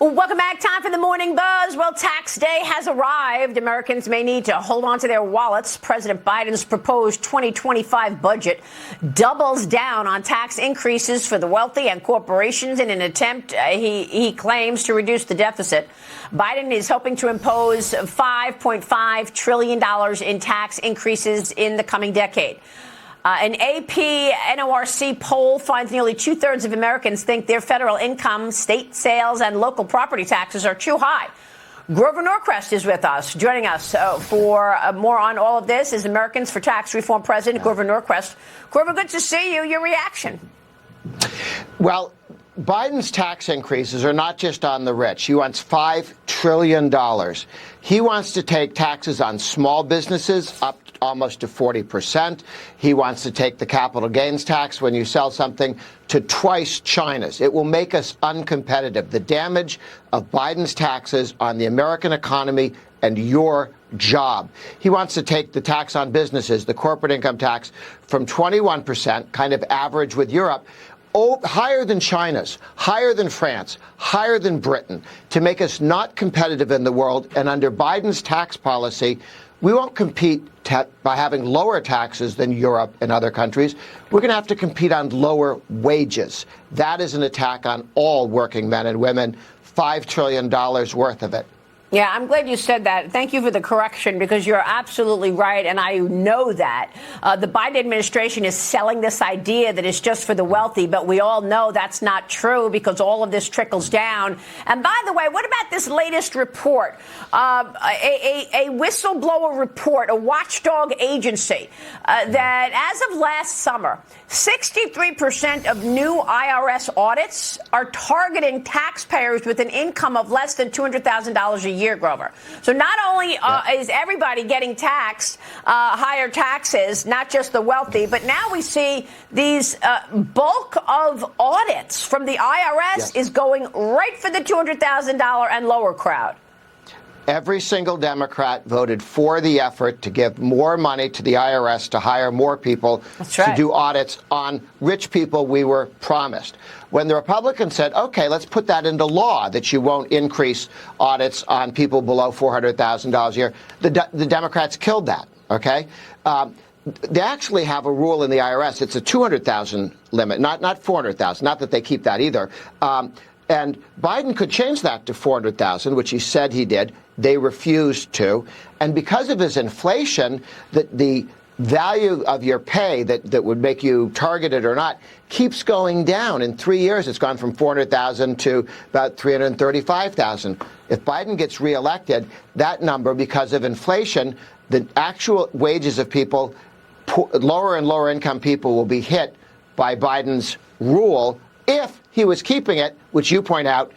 Well, welcome back. Time for the Morning Buzz. Well, tax day has arrived. Americans may need to hold on to their wallets. President Biden's proposed 2025 budget doubles down on tax increases for the wealthy and corporations in an attempt, he claims, to reduce the deficit. Biden is hoping to impose $5.5 trillion in tax increases in the coming decade. An AP NORC poll finds nearly two-thirds of Americans think their federal income, state sales, and local property taxes are too high. Grover Norquist is with us. Joining us for more on all of this is Americans for Tax Reform President Grover Norquist. Grover, good to see you. Your reaction? Well, Biden's tax increases are not just on the rich. He wants $5 trillion. He wants to take taxes on small businesses up almost to 40%. He wants to take the capital gains tax when you sell something to twice China's. It will make us uncompetitive. The damage of Biden's taxes on the American economy and your job. He wants to take the tax on businesses, the corporate income tax, from 21%, kind of average with Europe, higher than China's, higher than France, higher than Britain, to make us not competitive in the world. And under Biden's tax policy, we won't compete by having lower taxes than Europe and other countries. We're going to have to compete on lower wages. That is an attack on all working men and women, $5 trillion worth of it. Yeah, I'm glad you said that. Thank you for the correction, because you're absolutely right, and I know that. The Biden administration is selling this idea that it's just for the wealthy, but we all know that's not true, because all of this trickles down. And by the way, what about this latest report? A whistleblower report, a watchdog agency, that as of last summer, 63% of new IRS audits are targeting taxpayers with an income of less than $200,000 a year, Grover. So not only is everybody getting taxed, higher taxes, not just the wealthy, but now we see these bulk of audits from the IRS is going right for the $200,000 and lower crowd. Every single Democrat voted for the effort to give more money to the IRS to hire more people to do audits on rich people we were promised. When the Republicans said, OK, let's put that into law, that you won't increase audits on people below $400,000 a year, the Democrats killed that. OK, they actually have a rule in the IRS. It's a $200,000 limit, not $400,000. Not that they keep that either. And Biden could change that to $400,000, which he said he did. They refused to. And because of his inflation, the value of your pay that would make you targeted or not keeps going down. In 3 years, it's gone from $400,000 to about $335,000. If Biden gets reelected, that number, because of inflation, the actual wages of people, lower and lower income people, will be hit by Biden's rule if he was keeping it, which you point out,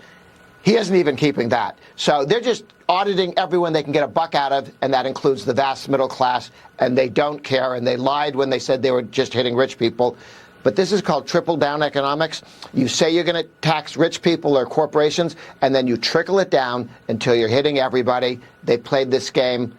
he isn't even keeping that. So they're just auditing everyone they can get a buck out of, and that includes the vast middle class, and they don't care, and they lied when they said they were just hitting rich people. But this is called trickle-down economics. You say you're going to tax rich people or corporations, and then you trickle it down until you're hitting everybody. They played this game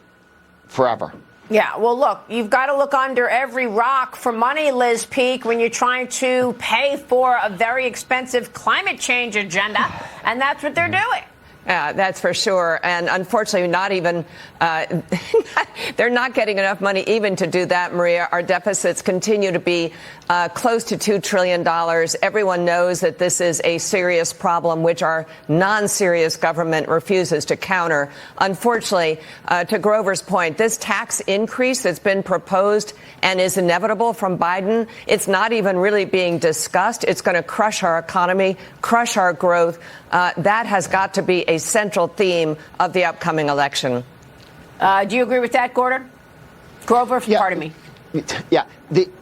forever. Yeah, well, look, you've got to look under every rock for money, Liz Peek, when you're trying to pay for a very expensive climate change agenda, and that's what they're doing. That's for sure. And unfortunately, not even they're not getting enough money even to do that, Maria. Our deficits continue to be close to $2 trillion. Everyone knows that this is a serious problem, which our non-serious government refuses to counter. Unfortunately, to Grover's point, this tax increase that's been proposed and is inevitable from Biden, it's not even really being discussed. It's going to crush our economy, crush our growth. That has got to be a central theme of the upcoming election. Do you agree with that, Grover? Pardon me. Yeah.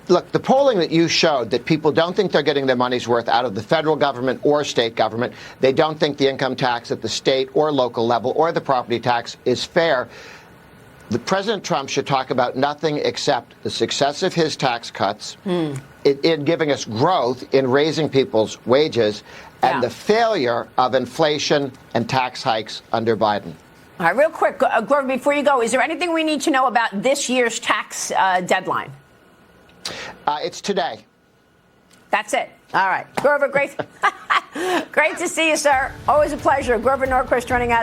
Look, the polling that you showed, that people don't think they're getting their money's worth out of the federal government or state government. They don't think the income tax at the state or local level or the property tax is fair. President Trump should talk about nothing except the success of his tax cuts, in giving us growth, in raising people's wages, and the failure of inflation and tax hikes under Biden. All right, real quick, Grover, before you go, is there anything we need to know about this year's tax deadline? It's today. That's it. All right. Grover, great. Great to see you, sir. Always a pleasure. Grover Norquist joining us.